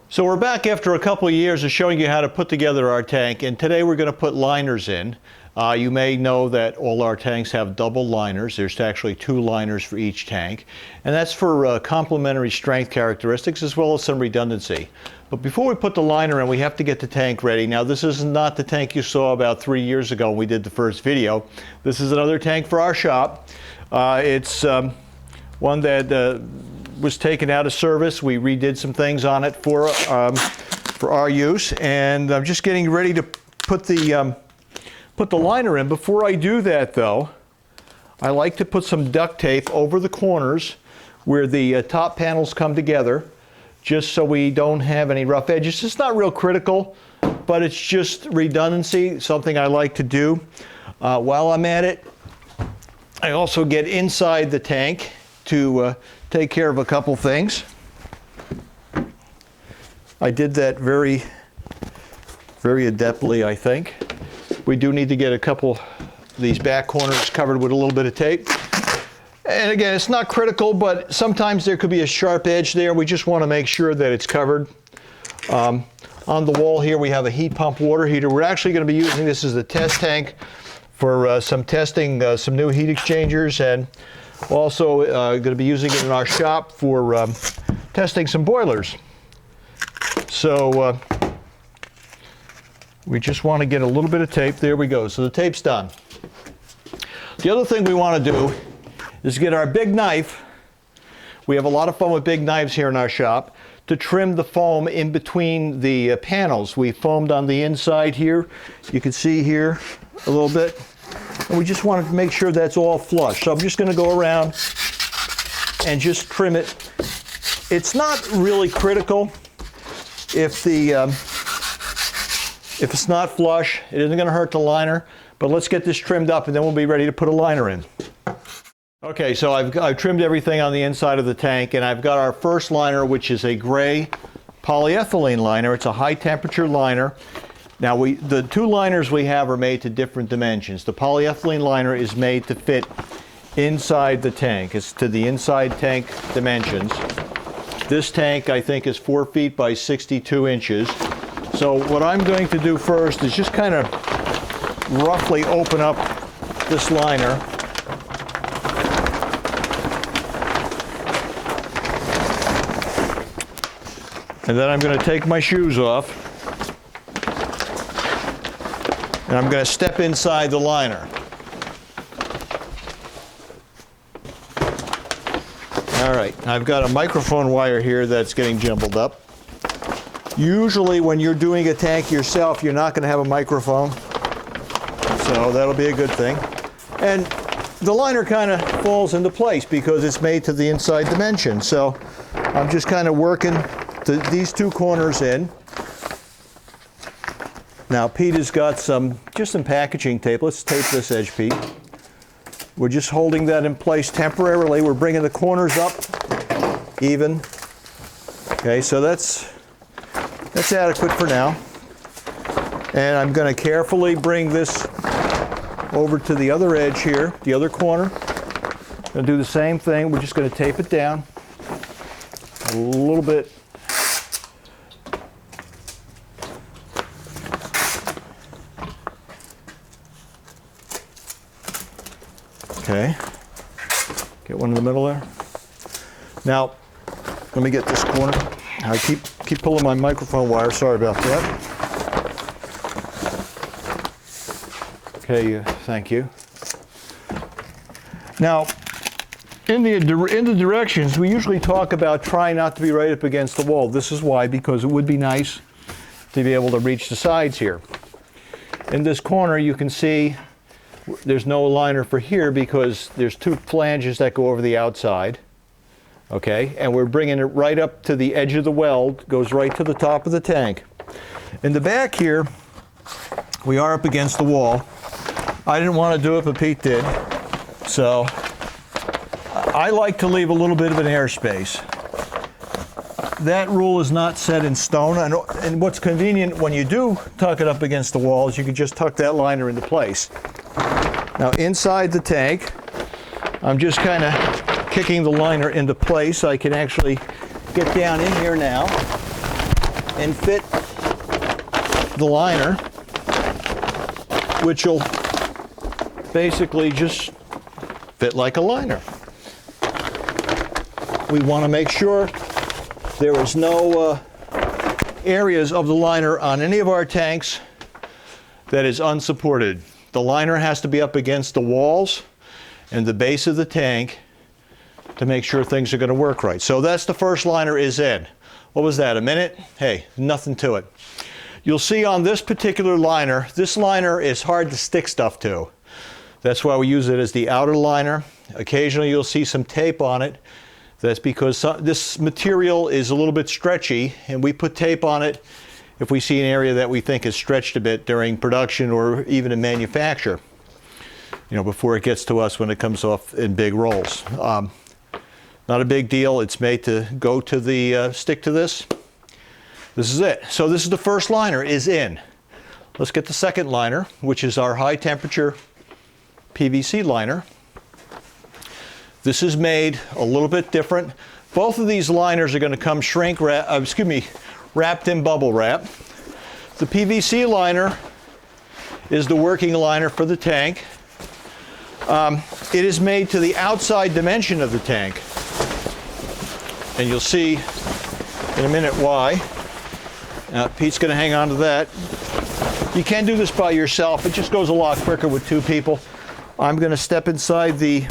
So we're back after a couple of years of showing you how to put together our tank, and today we're going to put liners in. You may know that all our tanks have double liners. There's actually 2 liners for each tank, and that's for complementary strength characteristics as well as some redundancy. But before we put the liner in, we have to get the tank ready. Now, this is not the tank you saw about 3 years ago when we did the first video. This is another tank for our shop. It's one that was taken out of service. We redid some things on it for our use, and I'm just getting ready to put the liner in. Before I do that, though, I like to put some duct tape over the corners where the top panels come together, just so we don't have any rough edges. It's not real critical, but it's just redundancy, something I like to do. While I'm at it, I also get inside the tank to take care of a couple things. I did that very, very adeptly, I think. We do need to get a couple of these back corners covered with a little bit of tape. And again, it's not critical, but sometimes there could be a sharp edge there. We just want to make sure that it's covered. On the wall here, we have a heat pump water heater. We're actually going to be using this as a test tank for some testing, some new heat exchangers, and also going to be using it in our shop for testing some boilers. So we just want to get a little bit of tape. There we go. So the tape's done. The other thing we want to do is get our big knife. We have a lot of fun with big knives here in our shop to trim the foam in between the panels. We foamed on the inside here. You can see here a little bit. And we just wanted to make sure that's all flush. So I'm just going to go around and just trim it. It's not really critical if it's not flush. It isn't going to hurt the liner. But let's get this trimmed up, and then we'll be ready to put a liner in. Okay, so I've trimmed everything on the inside of the tank, and I've got our first liner, which is a gray polyethylene liner. It's a high temperature liner. Now, the 2 liners we have are made to different dimensions. The polyethylene liner is made to fit inside the tank. It's to the inside tank dimensions. This tank, I think, is 4 feet by 62 inches. So what I'm going to do first is just kind of roughly open up this liner. And then I'm going to take my shoes off. And I'm going to step inside the liner. All right, I've got a microphone wire here that's getting jumbled up. Usually when you're doing a tank yourself, you're not going to have a microphone. So that'll be a good thing. And the liner kind of falls into place because it's made to the inside dimension. So I'm just kind of working these 2 corners in. Now, Pete has got just some packaging tape. Let's tape this edge, Pete. We're just holding that in place temporarily. We're bringing the corners up even. Okay, so that's adequate for now. And I'm going to carefully bring this over to the other edge here, the other corner. I'm going to do the same thing. We're just going to tape it down a little bit. Okay, get one in the middle there. Now, let me get this corner. I keep pulling my microphone wire. Sorry about that. Okay, thank you. Now, in the directions, we usually talk about trying not to be right up against the wall. This is why, because it would be nice to be able to reach the sides here. In this corner, you can see there's no liner for here because there's 2 flanges that go over the outside. Okay, and we're bringing it right up to the edge of the weld, goes right to the top of the tank. In the back here, we are up against the wall. I didn't want to do it, but Pete did. So I like to leave a little bit of an airspace. That rule is not set in stone, and what's convenient when you do tuck it up against the wall is you can just tuck that liner into place. Now, inside the tank, I'm just kind of kicking the liner into place. I can actually get down in here now and fit the liner, which will basically just fit like a liner. We want to make sure there is no areas of the liner on any of our tanks that is unsupported. The liner has to be up against the walls and the base of the tank to make sure things are going to work right. So that's the first liner is in. What was that, a minute? Hey, nothing to it. You'll see on this particular liner, this liner is hard to stick stuff to. That's why we use it as the outer liner. Occasionally you'll see some tape on it. That's because this material is a little bit stretchy, and we put tape on it if we see an area that we think is stretched a bit during production or even in manufacture, you know, before it gets to us when it comes off in big rolls. Not a big deal. It's made to go to the, stick to this. This is it. So this is the first liner is in. Let's get the second liner, which is our high temperature PVC liner. This is made a little bit different. Both of these liners are going to come wrapped in bubble wrap. The PVC liner is the working liner for the tank. It is made to the outside dimension of the tank. And you'll see in a minute why. Pete's going to hang on to that. You can do this by yourself. It just goes a lot quicker with two people. I'm going to step inside the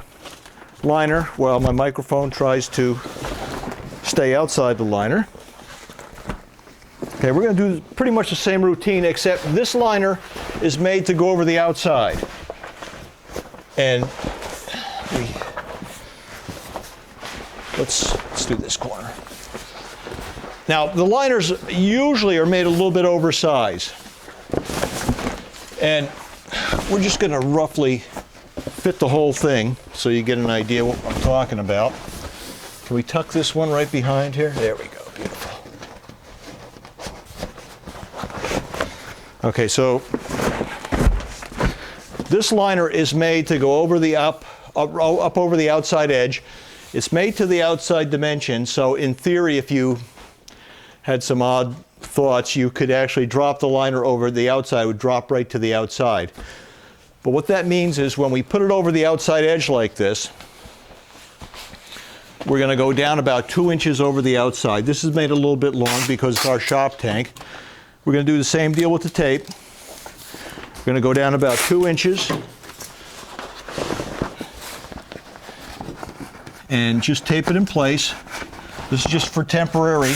liner while my microphone tries to stay outside the liner. Okay, we're going to do pretty much the same routine, except this liner is made to go over the outside. And let's do this corner. Now, the liners usually are made a little bit oversized. And we're just going to roughly fit the whole thing so you get an idea what I'm talking about. Can we tuck this one right behind here? There we go. Beautiful. Okay, so this liner is made to go over the up over the outside edge. It's made to the outside dimension, so in theory, if you had some odd thoughts, you could actually drop the liner over the outside, it would drop right to the outside. But what that means is when we put it over the outside edge like this, we're going to go down about 2 inches over the outside. This is made a little bit long because it's our shop tank. We're going to do the same deal with the tape. We're going to go down about 2 inches and just tape it in place. This is just for temporary.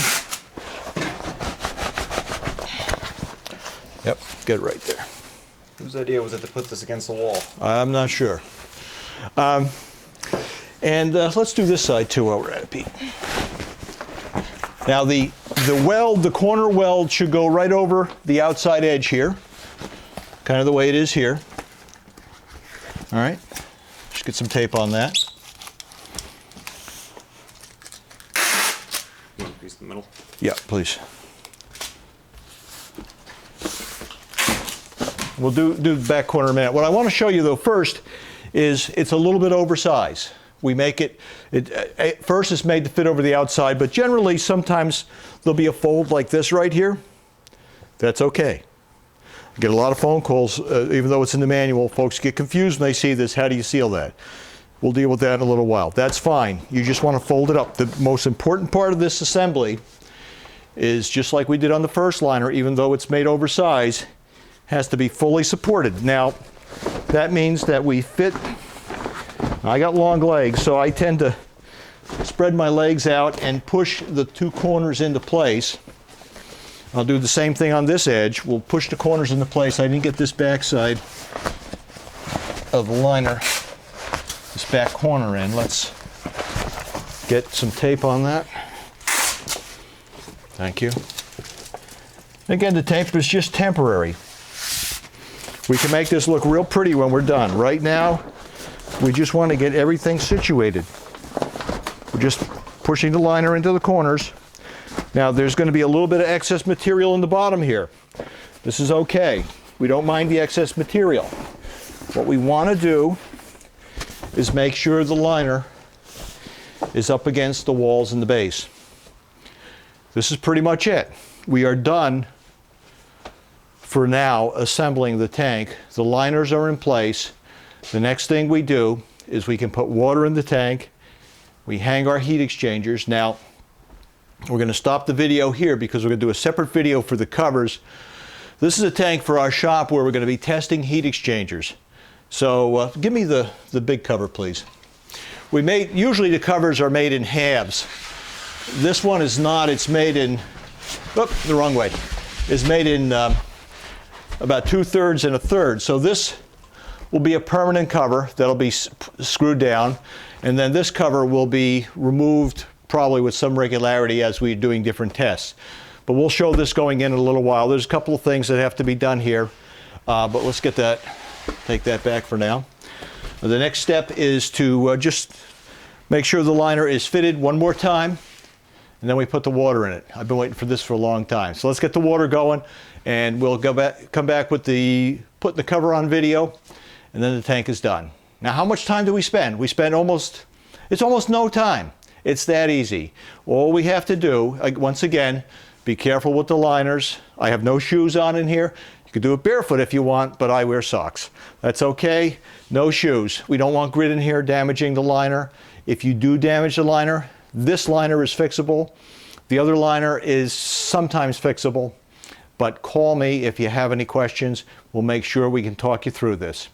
Yep, get it right there. Whose idea was it to put this against the wall? I'm not sure. Let's do this side too while we're at it, Pete. Now the weld, the corner weld should go right over the outside edge here, kind of the way it is here. All right, just get some tape on that. Piece in the middle. Yeah, please. We'll do the back corner in a minute. What I want to show you though first is it's a little bit oversized. We make it first it's made to fit over the outside, but generally sometimes there'll be a fold like this right here. That's okay. I get a lot of phone calls, even though it's in the manual, folks get confused when they see this. How do you seal that? We'll deal with that in a little while. That's fine. You just want to fold it up. The most important part of this assembly is just like we did on the first liner, even though it's made oversized, has to be fully supported. Now, that means that we fit, I got long legs, so I tend to spread my legs out and push the two corners into place. I'll do the same thing on this edge. We'll push the corners into place. I didn't get this back side of the liner, this back corner in. Let's get some tape on that. Thank you. Again, the tape is just temporary. We can make this look real pretty when we're done. Right now, we just want to get everything situated. We're just pushing the liner into the corners. Now, there's going to be a little bit of excess material in the bottom here. This is okay. We don't mind the excess material. What we want to do is make sure the liner is up against the walls and the base. This is pretty much it. we are done for now assembling the tank. The liners are in place. The next thing we do is we can put water in the tank. We hang our heat exchangers. Now, we're going to stop the video here because we're going to do a separate video for the covers. This is a tank for our shop where we're going to be testing heat exchangers. So give me the big cover, please. Usually the covers are made in halves. This one is not. It's made in, the wrong way. It's made in about 2/3 and 1/3. So this will be a permanent cover that'll be screwed down, and then this cover will be removed probably with some regularity as we're doing different tests. But we'll show this going in a little while. There's a couple of things that have to be done here, but let's get that, take that back for now. The next step is to just make sure the liner is fitted one more time, and then we put the water in it. I've been waiting for this for a long time. So let's get the water going, and we'll come back with putting the cover on video, and then the tank is done. Now, how much time do we spend? We spend it's almost no time. It's that easy. All we have to do, once again, be careful with the liners. I have no shoes on in here. You can do it barefoot if you want, but I wear socks. That's okay. No shoes. We don't want grit in here damaging the liner. If you do damage the liner, this liner is fixable. The other liner is sometimes fixable, but call me if you have any questions. We'll make sure we can talk you through this.